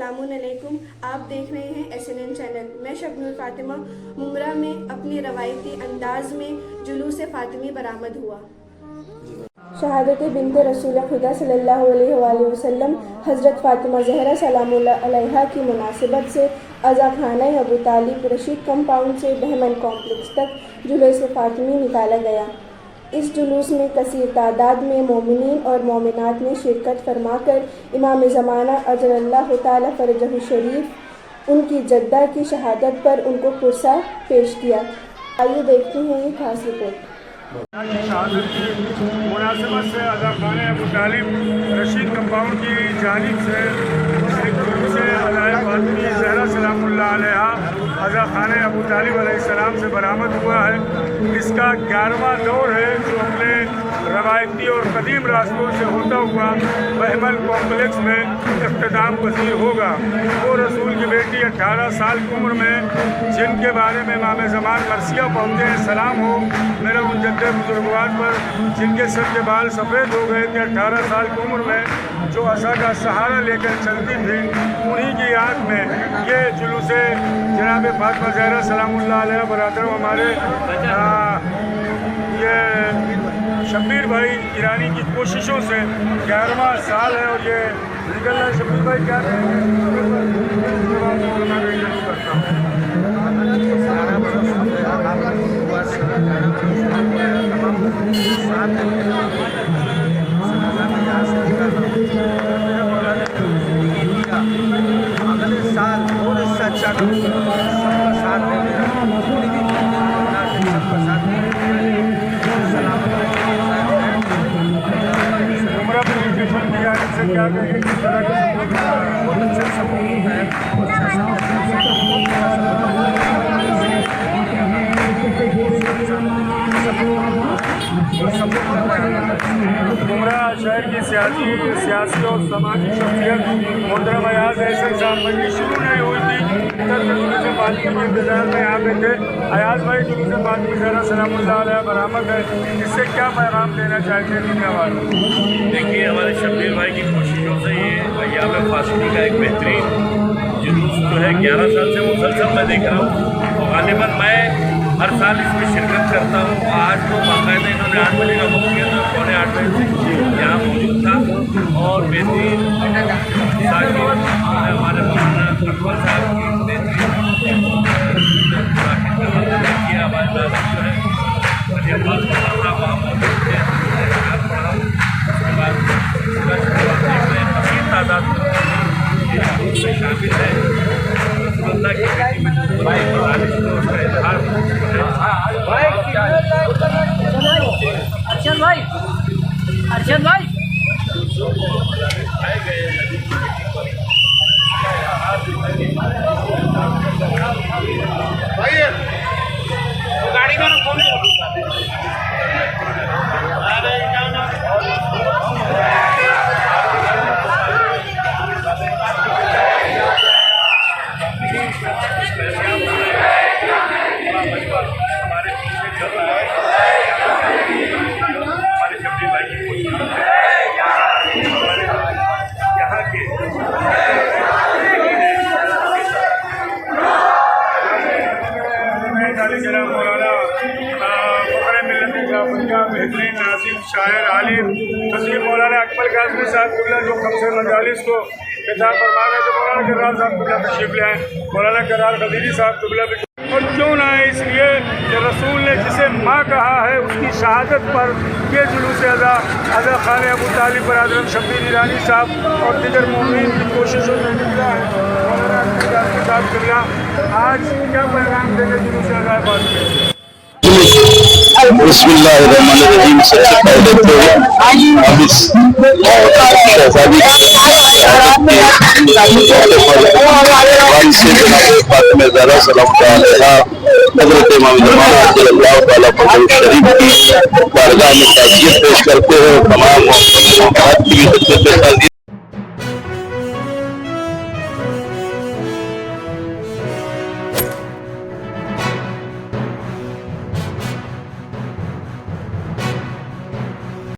अस्सलाम वालेकुम। आप देख रहे हैं SNN चैनल। मैं शबनूर फातिमा। मुमरा में अपने रवायती अंदाज में जुलूस फातिमी बरामद हुआ। शहादत बिन्त रसूल खुदा सल्लल्लाहु अलैहि वसल्लम हज़रत फ़ातिमा ज़हरा सलामुल्लाह अलैहा की मुनासिबत से अज़ा खाना अबू तालिब रशीद कंपाउंड से बहमन कॉम्प्लेक्स तक जुलूस फ़ातिमी निकाला गया। इस जुलूस में कसीर तादाद में मोमिनीन और मोमिनात ने शिरकत फरमाकर इमाम ज़माना अजलल्लाहु ताला फ़रजहु शरीफ उनकी जद्दा की शहादत पर उनको पुरसा पेश किया। आइए देखते हैं ये खास रिपोर्ट। शहादत की मुनासिबत से अज़ा खाना अबू तालिब रशीद कंपाउंड की जानिब से फ़ातिमी ज़हरा सलामुल्लाह अलैहा अज़ा खाना अबू तालिब अलैहिस्सलाम से बरामद हुआ है। इसका 11वां दौर है जो अपने रवायती और कदीम रास्तों से होता हुआ बहमन कॉम्प्लेक्स में इख्तिताम पसीर होगा। वो रसूल की बेटी 18 साल की उम्र में जिनके बारे में इमाम ज़मान मरसिया पहुँचे हैं, सलाम हो मेरा उन जद्दे बुजुर्गवार पर जिनके सर के बाल सफ़ेद हो गए थे 18 साल की उम्र में, जो असा का सहारा लेकर चलती थी, उन्हीं की याद में ये जुलूस जनाब फ़ातिमा ज़हरा सलामुल्लाह अलैहा बरादर हमारे ये शब्बीर भाई ईरानी की कोशिशों से 11वां साल है और ये निकल रहा है। शब्बीर भाई क्या अगले साल और इससे अच्छा सबका साथ देने उम्र से क्या कहेंगे, किस तरह का बहुत अच्छे सबूत है। मुमरा शहर की सियासी और समाजी शख्सियत मोहतरम अयाज एहसन साहब मंडी शुरू नहीं हुई थी, जुलूस फ़ातिमी के इंतजार में यहाँ पे थे। अयाज भाई जुलूस फ़ातिमी ज़हरा सलामुल्लाह अलैहा बरामद है, इससे क्या पैगाम देना चाहते हैं दुनिया वालों? देखिए, हमारे शब्बीर भाई की कोशिशों से ये अय्याम फ़ातिमी का एक बेहतरीन जुलूस जो है 11 साल से मुसलसल मैं देख रहा हूँ और गालिबन मैं हर साल इसमें शिरकत करता हूँ। आज तो बाकायदा इन्होंने 8 बजे का वक्त किया था, 7:45 बजे यहाँ मौजूद था और बेहतरीन हमारे मौलाना अकबर साहब की बेहतरीन किया। हमारे दादा जो है मुझे बहुत वहाँ मौजूद थे, उसके बाद कसीर तादाद में शामिल है। अल्लाह की बेटी में अर्शद भाई गाड़ी में फोन बेहतरीन नाज़िम शायर आलिम तस्वीर मौलाना अकबर काज़मी साहब जो खमसे मजालिस को खिताब फरमा रहे थे, मौलाना करार साहब कुल्ला तशरीफ ले आए, मौलाना करार खदीरी साहब कुल्ला और क्यों ना है, इसलिए कि रसूल ने जिसे माँ कहा है उसकी शहादत पर ये जुलूस अज़ा खाना अबू तालिब बरादर शब्बीर ईरानी साहब और दीगर मोमिन की कोशिशों से निकला है। मौलाना अकबर साहब कुल्ला आज क्या पैगाम देंगे जुलूस अज़ा फ़ातिमी? बिस्मिल्लाहिर्रहमानिर्रहीम। सबसे पहले तो अब इस शहजादी फ़ातिमा ज़हरा सलामुल्लाह अलैहा हज़रत इमाम ज़माना अजलल्लाहु ताला फ़रजहु शरीफ की बारगाह में ताज़ियत पेश करते हैं। तमाम